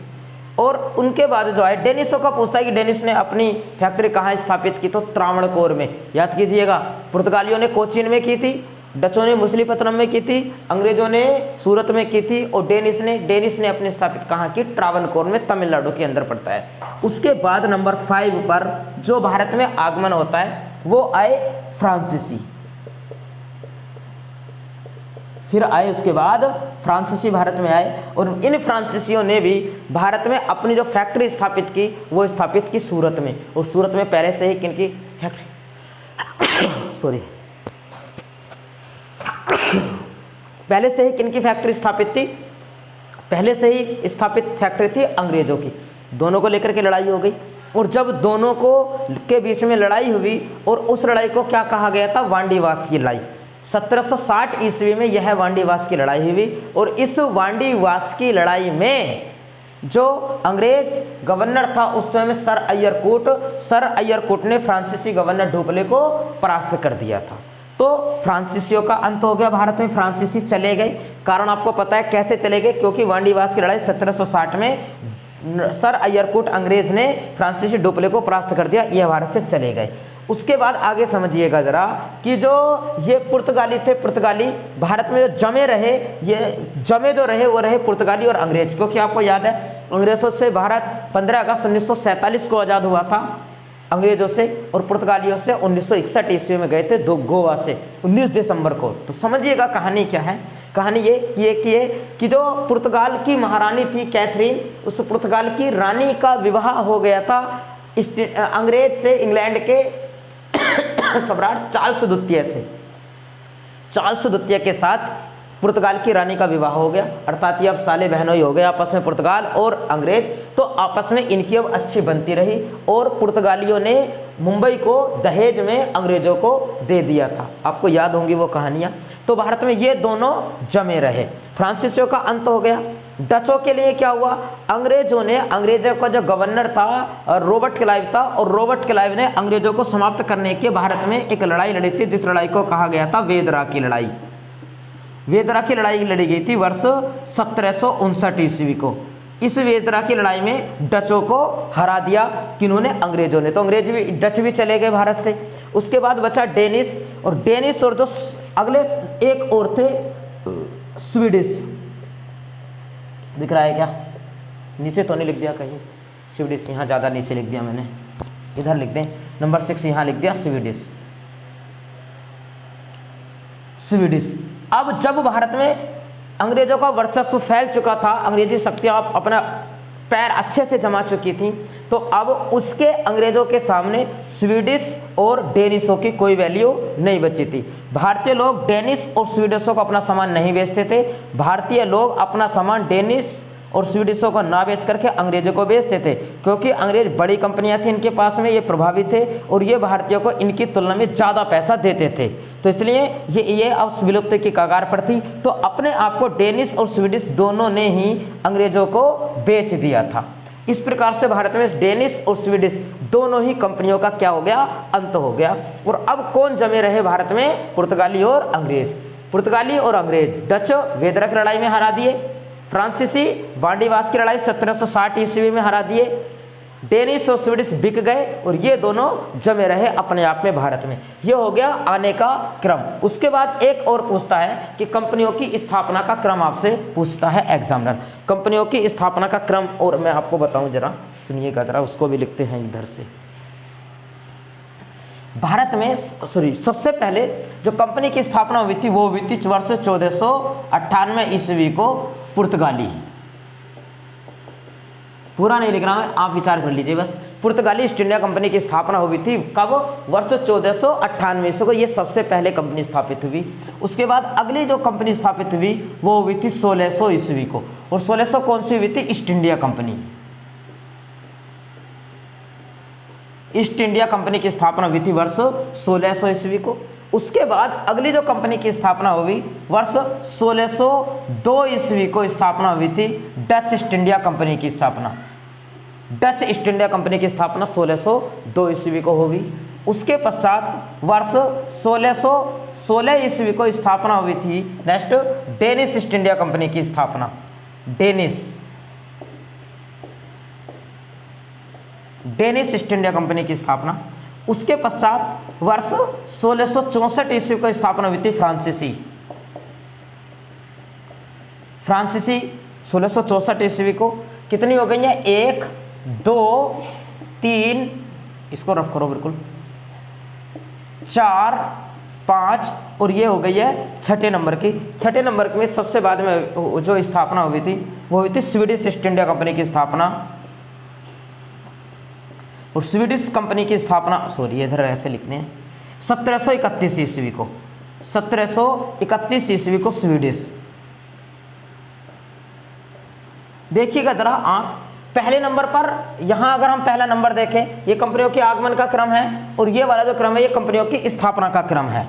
और उनके बाद जो आए डेनिसों का पूछता है कि डेनिस ने अपनी फैक्ट्री कहाँ स्थापित की, तो त्रावणकोर में। याद कीजिएगा, पुर्तगालियों ने कोचीन में की थी, डचों ने मुसलीपत्तनम में की थी, अंग्रेजों ने सूरत में की थी, और डेनिस ने अपनी स्थापित कहाँ की, त्रावणकोर में, तमिलनाडु के अंदर पड़ता है। उसके बाद नंबर 5 पर जो भारत में आगमन होता है वो आए फ्रांसीसी। फिर आए उसके बाद फ्रांसीसी भारत में आए। और इन फ्रांसीसियों ने भी भारत में अपनी जो फैक्ट्री स्थापित की वो स्थापित की सूरत में। और सूरत में पहले से ही किनकी फैक्ट्री सॉरी पहले से ही किनकी फैक्ट्री स्थापित थी, पहले से ही स्थापित फैक्ट्री थी अंग्रेजों की। दोनों को लेकर के लड़ाई हो गई। और जब दोनों को के बीच में लड़ाई हुई, और उस लड़ाई को क्या कहा गया था, वांडीवास की लड़ाई। 1760 ईस्वी में यह वांडीवास की लड़ाई हुई। और इस वांडीवास की लड़ाई में जो अंग्रेज गवर्नर था उस समय में सर अय्यरकूट ने फ्रांसीसी गवर्नर ढोकले को परास्त कर दिया था। तो फ्रांसीसियों का अंत हो गया भारत में, फ्रांसीसी चले गए। कारण आपको पता है कैसे चले गए, क्योंकि वांडीवास की लड़ाई 1760 में सर अय्यरकूट अंग्रेज ने फ्रांसीसी ढोकले को परास्त कर दिया, यह भारत से चले गए। उसके बाद आगे समझिएगा जरा कि जो ये पुर्तगाली थे, पुर्तगाली भारत में जो जमे रहे, ये जमे जो रहे वो रहे पुर्तगाली और अंग्रेज। क्योंकि आपको याद है अंग्रेजों से भारत 15 अगस्त 1947 को आज़ाद हुआ था अंग्रेजों से, और पुर्तगालियों से 1961 ईस्वी में गए थे गोवा से 19 दिसंबर को। तो समझिएगा कहानी क्या है। कहानी ये कि जो पुर्तगाल की महारानी थी कैथरीन, उस पुर्तगाल की रानी का विवाह हो गया था अंग्रेज से, इंग्लैंड के सम्राट चार्ल्स द्वितीय से। चार्ल्स द्वितीय के साथ पुर्तगाल की रानी का विवाह हो गया, अर्थात ये अब साले बहनों ही हो गए आपस में, पुर्तगाल और अंग्रेज। तो आपस में इनकी अब अच्छी बनती रही, और पुर्तगालियों ने मुंबई को दहेज में अंग्रेजों को दे दिया था। आपको याद होंगी वो कहानियाँ। तो भारत में ये दोनों जमे रहे। फ्रांसीसियों का अंत हो गया। डचों के लिए क्या हुआ, अंग्रेजों का जो गवर्नर था रॉबर्ट क्लाइव था, और रॉबर्ट क्लाइव ने अंग्रेजों को समाप्त करने के भारत में एक लड़ाई लड़ी थी, जिस लड़ाई को कहा गया था वेदरा की लड़ाई। वेदरा की लड़ाई लड़ी गई थी वर्ष 1759 ईस्वी को। इस वेदरा की लड़ाई में डचों को हरा दिया, किन्होंने, अंग्रेजों ने। तो डच भी चले गए भारत से। उसके बाद बचा डेनिस, और जो अगले एक और थे स्वीडिश। दिख रहा है क्या, नीचे तो नहीं लिख दिया कहीं, स्वीडिश यहाँ ज़्यादा नीचे लिख दिया मैंने, इधर लिख दें, नंबर 6 यहाँ लिख दिया स्वीडिश। अब जब भारत में अंग्रेजों का वर्चस्व फैल चुका था, अंग्रेजी शक्तियाँ अपना पैर अच्छे से जमा चुकी थी, तो अब उसके अंग्रेजों के सामने स्वीडिश और डेनिशों की कोई वैल्यू नहीं बची थी। भारतीय लोग डेनिश और स्वीडिशों को अपना सामान नहीं बेचते थे। भारतीय लोग अपना सामान डेनिश और स्वीडिशों को ना बेच करके अंग्रेजों को बेचते थे, क्योंकि अंग्रेज बड़ी कंपनियां थी इनके पास में, ये प्रभावित थे और ये भारतीयों को इनकी तुलना में ज़्यादा पैसा देते थे, तो इसलिए ये अब विलुप्त की कगार पर थी। तो अपने आप को डेनिश और स्वीडिश दोनों ने ही अंग्रेजों को बेच दिया था। इस प्रकार से भारत में डेनिश और स्वीडिश दोनों ही कंपनियों का क्या हो गया, अंत हो गया। और अब कौन जमे रहे भारत में, पुर्तगाली और अंग्रेज। पुर्तगाली और अंग्रेज डच वेदरक लड़ाई में हरा दिए, फ्रांसीसी वांडीवास की लड़ाई 1760 ईस्वी में हरा दिए, डेनिश और स्वीडिश बिक गए और ये दोनों जमे रहे अपने आप में भारत में। ये हो गया आने का क्रम। उसके बाद एक और पूछता है कि कंपनियों की स्थापना का क्रम आपसे पूछता है एग्जामिनर, कंपनियों की स्थापना का क्रम। और मैं आपको बताऊं, जरा सुनिएगा, जरा उसको भी लिखते हैं इधर से। भारत में सबसे पहले जो कंपनी की स्थापना हुई थी वो हुई थी वर्ष 1498 ईस्वी को पुर्तगाली, पूरा नहीं लिख रहा मैं, आप विचार कर लीजिए बस। पुर्तगाली ईस्ट इंडिया कंपनी की स्थापना हुई थी कब, वर्ष 1498 ईस्वी को, ये सबसे पहले कंपनी स्थापित हुई। उसके बाद अगली जो कंपनी स्थापित हुई वो हुई थी 1600 ईस्वी को, और 1600 कौन सी हुई थी, east India company. East India company की स्थापना हुई थी वर्ष 1600 ईस्वी को। उसके बाद अगली जो कंपनी की स्थापना हुई वर्ष 1602 ईस्वी को स्थापना हुई थी डच ईस्ट इंडिया कंपनी की स्थापना। डच ईस्ट इंडिया कंपनी की स्थापना 1602 ईस्वी को होगी। उसके पश्चात वर्ष 1616 ईस्वी को स्थापना हुई थी next Danish east India company की स्थापना। डेनिश ईस्ट इंडिया कंपनी की स्थापना। उसके पश्चात वर्ष 1664 ईस्वी को स्थापना हुई थी फ्रांसीसी 1664 ईस्वी को। कितनी हो गई है, 1 2 3, इसको रफ करो बिल्कुल, 4 5 और ये हो गई है छठे नंबर की। छठे नंबर में सबसे बाद में जो स्थापना हुई थी वो हुई थी स्वीडिश ईस्ट इंडिया कंपनी की स्थापना। और स्वीडिश कंपनी की स्थापना, सॉरी इधर ऐसे लिखते हैं, 1731 ईस्वी को, 1731 ईस्वी को स्वीडिश। देखिएगा जरा आप पहले नंबर पर, यहां अगर हम पहला नंबर देखें, ये कंपनियों के आगमन का क्रम है और ये वाला जो क्रम है ये कंपनियों की स्थापना का क्रम है।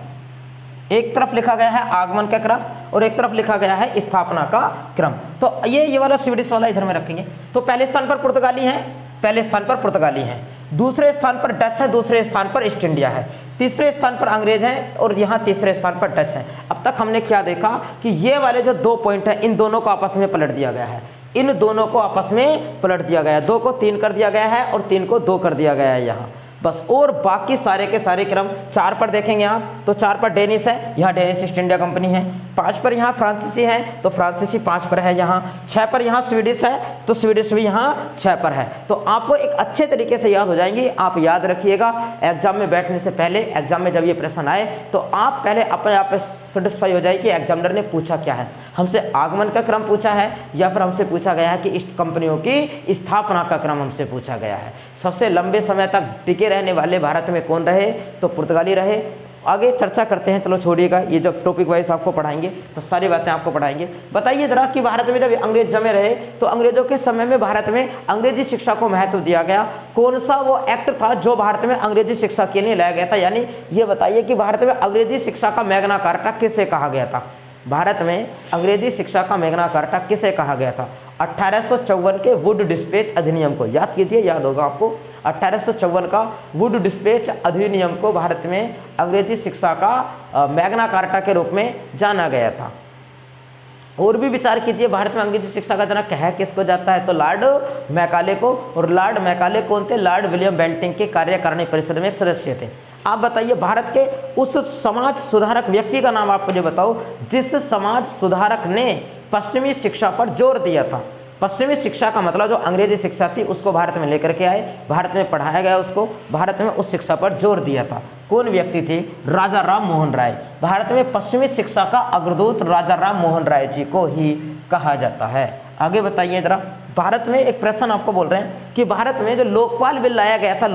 एक तरफ लिखा गया है आगमन का क्रम और एक तरफ लिखा गया है स्थापना का क्रम। तो ये वाला स्वीडिश वाला इधर में रखेंगे। तो पहले स्थान पर पुर्तगाली है, पहले स्थान पर पुर्तगाली है, दूसरे स्थान पर डच है, दूसरे स्थान पर ईस्ट इंडिया है, तीसरे स्थान पर अंग्रेज हैं और यहाँ तीसरे स्थान पर डच है। अब तक हमने क्या देखा कि ये वाले जो 2 पॉइंट है इन दोनों को आपस में पलट दिया गया है, इन दोनों को आपस में पलट दिया गया है। 2 को 3 कर दिया गया है और 3 को 2 कर दिया गया है यहाँ बस। और बाकी सारे के सारे क्रम 4 पर देखेंगे आप तो 4 पर डेनिश है, यहाँ डेनिश ईस्ट इंडिया कंपनी है। 5 पर यहाँ फ्रांसीसी है तो फ्रांसीसी 5 पर है यहाँ। 6 पर यहाँ स्वीडिश है तो स्वीडिश भी यहाँ 6 पर है। तो आपको एक अच्छे तरीके से याद हो जाएंगी। आप याद रखिएगा, एग्जाम में बैठने से पहले, एग्जाम में जब ये प्रश्न आए तो आप पहले अपने आप पे सेटिस्फाई हो जाए कि एग्जामिनर ने पूछा क्या है, हमसे आगमन का क्रम पूछा है या फिर हमसे पूछा गया है कि इस कंपनियों की स्थापना का क्रम हमसे पूछा गया है। सबसे लंबे समय तक टिके रहने वाले भारत में कौन रहे, तो पुर्तगाली रहे। आगे चर्चा करते हैं, चलो छोड़िएगा, ये जब टॉपिक वाइज आपको पढ़ाएंगे तो सारी बातें आपको पढ़ाएंगे। बताइए जरा कि भारत में जब अंग्रेज जमे रहे तो अंग्रेजों के समय में भारत में अंग्रेजी शिक्षा को महत्व दिया गया। कौन सा वो एक्ट था जो भारत में अंग्रेजी शिक्षा के लिए लाया गया था? यानी ये बताइए कि भारत में अंग्रेजी शिक्षा का मैग्ना कार्टा किसे कहा गया था? भारत में अंग्रेजी शिक्षा का मैग्ना कार्टा किसे कहा गया था? 1854 के वुड डिस्पैच अधिनियम को याद कीजिए, याद होगा आपको। 1854 का वुड डिस्पैच अधिनियम को भारत में अंग्रेजी शिक्षा का मैग्ना कार्टा के रूप में जाना गया था। और भी विचार कीजिए, भारत में अंग्रेजी शिक्षा का जनक है किसको जाता है? तो लॉर्ड मैकाले को। और लॉर्ड मैकाले कौन थे? लॉर्ड विलियम बेंटिंग के कार्यकारिणी परिषद में एक सदस्य थे। आप बताइए भारत के उस समाज सुधारक व्यक्ति का नाम आप मुझे बताओ जिस समाज सुधारक ने पश्चिमी शिक्षा पर जोर दिया था। पश्चिमी शिक्षा का मतलब जो अंग्रेजी शिक्षा थी उसको भारत में लेकर के आए, भारत में पढ़ाया गया, उसको भारत में उस शिक्षा पर जोर दिया था। कौन व्यक्ति थे? राजा राम मोहन राय। भारत में पश्चिमी शिक्षा का अग्रदूत राजा राम मोहन राय जी को ही कहा जाता है। आगे बताइए जरा, भारत में एक प्रश्न आपको बोल रहे हैं कि भारत में जो लोकपाल बिल लाया गया था,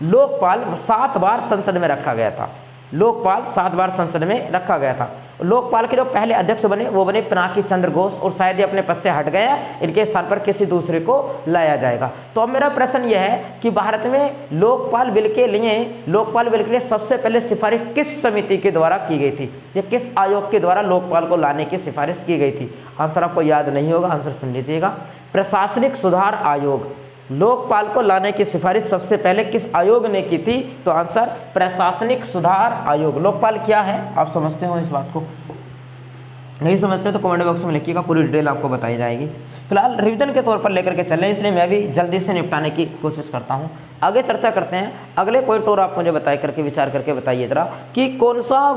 लोकपाल 7 बार संसद में रखा गया था। लोकपाल 7 बार संसद में रखा गया था। लोकपाल के जो पहले अध्यक्ष बने वो बने पिनाकी चंद्र घोष, और शायद ये अपने पद से हट गया, इनके स्थान पर किसी दूसरे को लाया जाएगा। तो अब मेरा प्रश्न यह है कि भारत में लोकपाल बिल के लिए सबसे पहले सिफारिश किस समिति के द्वारा की गई थी, या किस आयोग के द्वारा लोकपाल को लाने की सिफारिश की गई थी? आंसर आपको याद नहीं होगा, आंसर सुन लीजिएगा। प्रशासनिक सुधार आयोग। लोकपाल को लाने की सिफारिश सबसे पहले किस आयोग ने की थी? तो आंसर प्रशासनिक सुधार आयोग। लोकपाल क्या है, आप समझते हो इस बात को? नहीं समझते तो कमेंट बॉक्स में लिखिएगा, पूरी डिटेल आपको बताई जाएगी। फिलहाल रिवीजन के तौर पर लेकर के चल रहे हैं, इसलिए मैं भी जल्दी से निपटाने की कोशिश करता हूँ। आगे चर्चा करते हैं अगले पॉइंट, और आप मुझे विचार करके बताइए जरा कि कौन सा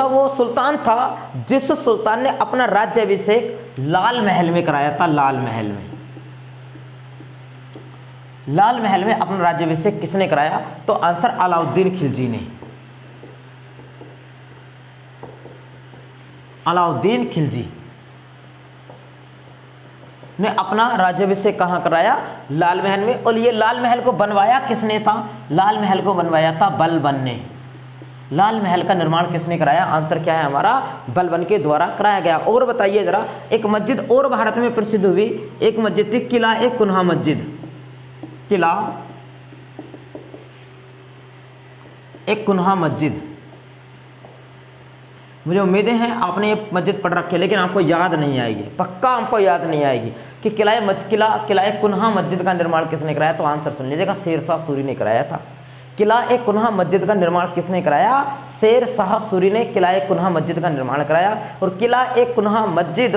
वो सुल्तान था जिस सुल्तान ने अपना राज्याभिषेक लाल महल में कराया था? लाल महल में अपना राज्याभिषेक किसने कराया? तो आंसर अलाउद्दीन खिलजी ने। अलाउद्दीन खिलजी ने अपना राज्याभिषेक कहाँ कराया? लाल महल में। और ये लाल महल को बनवाया किसने था? लाल महल को बनवाया था बलबन ने। लाल महल का निर्माण किसने कराया? आंसर क्या है हमारा? बलबन के द्वारा कराया गया। और बताइए जरा, एक मस्जिद और भारत में प्रसिद्ध हुई, एक मस्जिद थी किला ए कुन्हा मस्जिद। किला एक कुन्हा मस्जिद। मुझे उम्मीदें हैं आपने ये मस्जिद पढ़ रखी है, लेकिन आपको याद नहीं आएगी, पक्का आपको याद नहीं आएगी कि किला एक कुन्हा मस्जिद का निर्माण किसने कराया? तो आंसर सुन लीजिएगा, शेर शाह सूरी ने कराया था। किला एक कुन्हा मस्जिद का निर्माण किसने कराया? शेर शाह सूरी ने किला एक कुन्हा मस्जिद का निर्माण कराया। और किला एक कुन्हा मस्जिद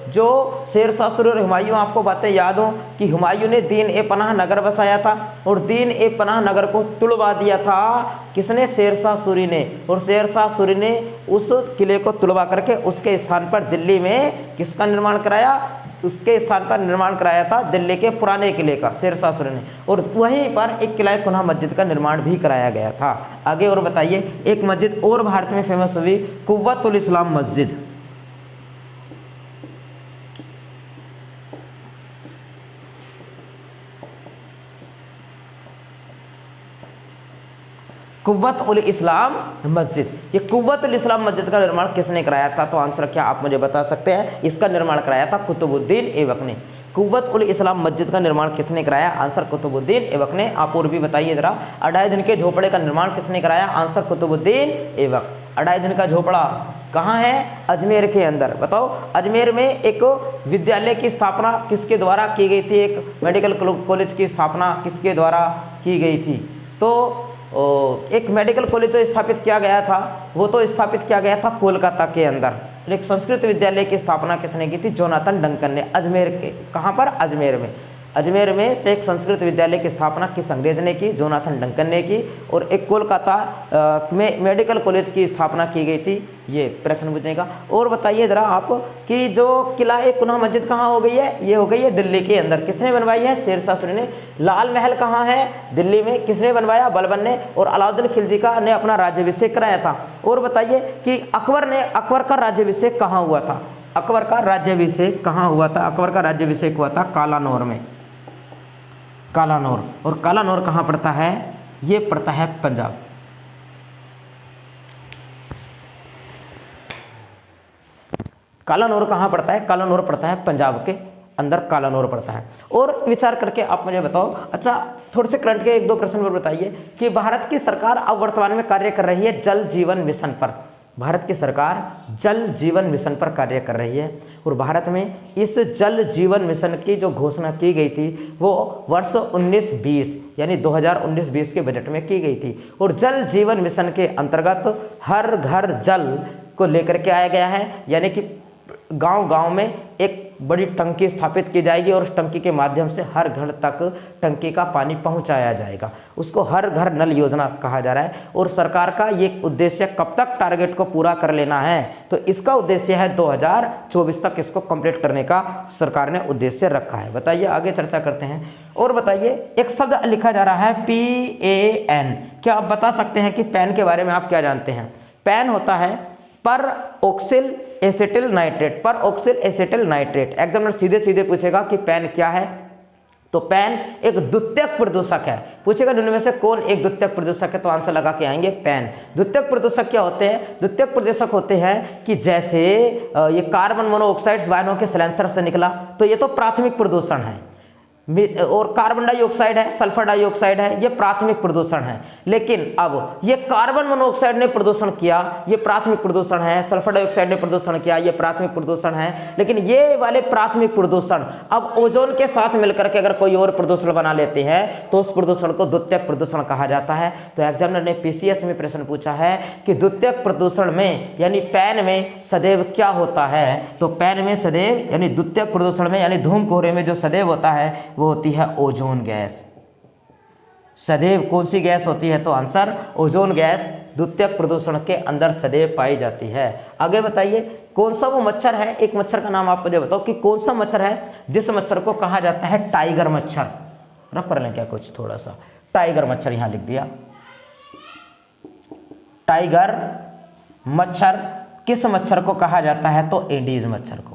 जो शेर शाह सूरी और हुमायूं, आपको बातें याद हो कि हुमायूं ने दीन ए पनाह नगर बसाया था, और दीन ए पनाह नगर को तुड़वा दिया था किसने? शेर शाह सूरी ने। और शेर शाह सूरी ने उस किले को तुड़वा करके उसके स्थान पर दिल्ली में किसका निर्माण कराया? उसके स्थान पर निर्माण कराया था दिल्ली के पुराने किले का शेर शाह सूरी ने। और वहीं पर एक किला कुन्हा मस्जिद का निर्माण भी कराया गया था। आगे और बताइए, एक मस्जिद और भारत में फेमस हुई, कुव्वतुल इस्लाम मस्जिद। कुव्वतुल इस्लाम मस्जिद, ये कुव्वतुल इस्लाम मस्जिद का निर्माण किसने कराया था? तो आंसर क्या आप मुझे बता सकते हैं? इसका निर्माण कराया था कुतुबुद्दीन ऐबक ने। कुव्वतुल इस्लाम मस्जिद का निर्माण किसने कराया? आंसर कुतुबुद्दीन ऐबक ने। आप और भी बताइए जरा, 2.5 दिन के झोपड़े का निर्माण किसने कराया? आंसर कुतुबुद्दीन ऐबक। 2.5 दिन का झोपड़ा कहाँ है? अजमेर के अंदर। बताओ, अजमेर में एक विद्यालय की स्थापना किसके द्वारा की गई थी? एक मेडिकल कॉलेज की स्थापना किसके द्वारा की गई थी? तो एक मेडिकल कॉलेज जो स्थापित किया गया था, वो तो स्थापित किया गया था कोलकाता के अंदर। एक संस्कृत विद्यालय की स्थापना किसने की थी? जोनाथन डंकन ने। अजमेर के कहाँ पर? अजमेर में। अजमेर में से एक संस्कृत विद्यालय की स्थापना किस अंग्रेज ने की? जोनाथन डंकन ने की। और एक कोलकाता में मेडिकल कॉलेज की स्थापना की गई थी। ये प्रश्न पूछेगा। और बताइए जरा आप कि जो किला ए कुन्हा मस्जिद कहाँ हो गई है? ये हो गई है दिल्ली के अंदर। किसने बनवाई है? शेर शाह सूरी ने। लाल महल कहाँ है? दिल्ली में। किसने बनवाया? बलबन ने। और अलाउद्दीन खिलजी का ने अपना राज्याभिषेक कराया था। और बताइए कि अकबर का राज्याभिषेक कहाँ हुआ था? अकबर का राज्याभिषेक कहाँ हुआ था? अकबर का राज्याभिषेक हुआ था कालानौर में। कालानौर। और कालानौर कहाँ पड़ता है? ये पड़ता है पंजाब। कालानौर कहाँ पड़ता है? कालानौर पड़ता है पंजाब के अंदर, कालानौर पड़ता है। और विचार करके आप मुझे बताओ, अच्छा थोड़े से करंट के 1-2 प्रश्न और बताइए कि भारत की सरकार अब वर्तमान में कार्य कर रही है जल जीवन मिशन पर। भारत की सरकार जल जीवन मिशन पर कार्य कर रही है। और भारत में इस जल जीवन मिशन की जो घोषणा की गई थी वो वर्ष 1920 यानी 2019-20 के बजट में की गई थी। और जल जीवन मिशन के अंतर्गत हर घर जल को लेकर के आया गया है, यानी कि गांव-गांव में एक बड़ी टंकी स्थापित की जाएगी और उस टंकी के माध्यम से हर घर तक टंकी का पानी पहुंचाया जाएगा। उसको हर घर नल योजना कहा जा रहा है। और सरकार का ये उद्देश्य कब तक टारगेट को पूरा कर लेना है? तो इसका उद्देश्य है 2024 तक इसको कंप्लीट करने का सरकार ने उद्देश्य रखा है। बताइए, आगे चर्चा करते हैं। और बताइए, एक शब्द लिखा जा रहा है PAN। क्या आप बता सकते हैं कि पैन के बारे में आप क्या जानते हैं? पैन होता है पर ऑक्सिल एसिटिल नाइट्रेट, पर ऑक्सिल एसिटिल नाइट्रेट। एग्जामिनर सीधे सीधे पूछेगा कि पैन क्या है, तो पैन एक द्वितीयक प्रदूषक है। पूछेगा निम्न में से कौन एक द्वितीयक प्रदूषक है, तो आंसर लगा के आएंगे पैन। द्वितीयक प्रदूषक क्या होते हैं? द्वितीयक प्रदूषक होते हैं कि जैसे ये कार्बन मोनोऑक्साइड वाहनों के साइलेंसर से निकला, तो ये तो प्राथमिक प्रदूषण है, और कार्बन डाइऑक्साइड है, सल्फर डाइऑक्साइड है, ये प्राथमिक प्रदूषण है। लेकिन अब ये कार्बन मोनोऑक्साइड ने प्रदूषण किया, ये प्राथमिक प्रदूषण है, सल्फर डाइऑक्साइड ने प्रदूषण किया, ये प्राथमिक प्रदूषण है। लेकिन ये वाले प्राथमिक प्रदूषण अब ओजोन के साथ मिलकर के अगर कोई और प्रदूषण बना लेते हैं तो उस प्रदूषण को द्वितीयक प्रदूषण कहा जाता है। तो एग्जामिनर ने पीसीएस में प्रश्न पूछा है कि द्वितीयक प्रदूषण में यानी पैन में सदैव क्या होता है, तो पैन में सदैव यानी द्वितीयक प्रदूषण में यानी धूम कोहरे में जो सदैव होता है वो होती है ओजोन गैस। सदैव कौन सी गैस होती है, तो आंसर ओजोन गैस द्वितीयक प्रदूषण के अंदर सदैव पाई जाती है। आगे बताइए कौन सा वो मच्छर है, एक मच्छर का नाम आप मुझे बताओ कि कौन सा मच्छर है जिस मच्छर को कहा जाता है टाइगर मच्छर। रफ कर लें क्या कुछ थोड़ा सा, टाइगर मच्छर यहां लिख दिया। टाइगर मच्छर किस मच्छर को कहा जाता है, तो एडीज मच्छर को।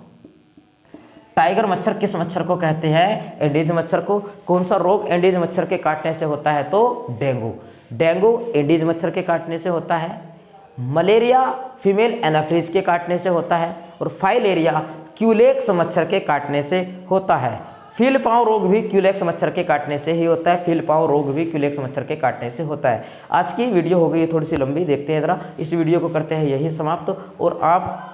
टाइगर मच्छर किस मच्छर को कहते हैं, एडीज मच्छर को। कौन सा रोग एडीज मच्छर के काटने से होता है, तो डेंगू। डेंगू एडीज मच्छर के काटने से होता है। मलेरिया फीमेल एनाफ्रीज के काटने से होता है, और फाइलेरिया क्यूलेक्स मच्छर के काटने से होता है। फील पाँव रोग भी क्यूलेक्स मच्छर के काटने से ही होता है। फील पाँव रोग भी क्यूलेक्स मच्छर के काटने से होता है। आज की वीडियो हो गई थोड़ी सी लंबी, देखते हैं जरा इस वीडियो को करते हैं यही समाप्त। और आप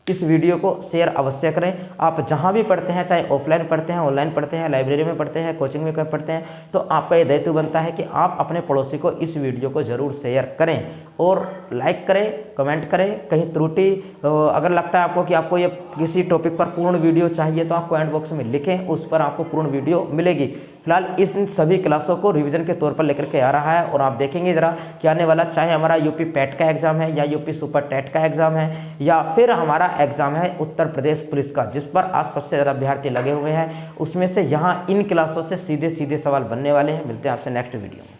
इस वीडियो को शेयर अवश्य करें। आप जहां भी पढ़ते हैं, चाहे ऑफलाइन पढ़ते हैं, ऑनलाइन पढ़ते हैं, लाइब्रेरी में पढ़ते हैं, कोचिंग में पढ़ते हैं, तो आपका ये दायित्व बनता है कि आप अपने पड़ोसी को इस वीडियो को जरूर शेयर करें और लाइक करें, कमेंट करें। कहीं त्रुटि अगर लगता है आपको कि आपको ये किसी टॉपिक पर पूर्ण वीडियो चाहिए तो आप कमेंट बॉक्स में लिखें, उस पर आपको पूर्ण वीडियो मिलेगी। फिलहाल इस सभी क्लासों को रिवीजन के तौर पर लेकर के आ रहा है, और आप देखेंगे जरा कि आने वाला चाहे हमारा यूपी पैट का एग्जाम है, या यूपी सुपर टेट का एग्जाम है, या फिर हमारा एग्जाम है उत्तर प्रदेश पुलिस का, जिस पर आज सबसे ज़्यादा अभ्यर्थी लगे हुए हैं, उसमें से यहाँ इन क्लासों से सीधे सीधे सवाल बनने वाले हैं। मिलते हैं आपसे नेक्स्ट वीडियो में।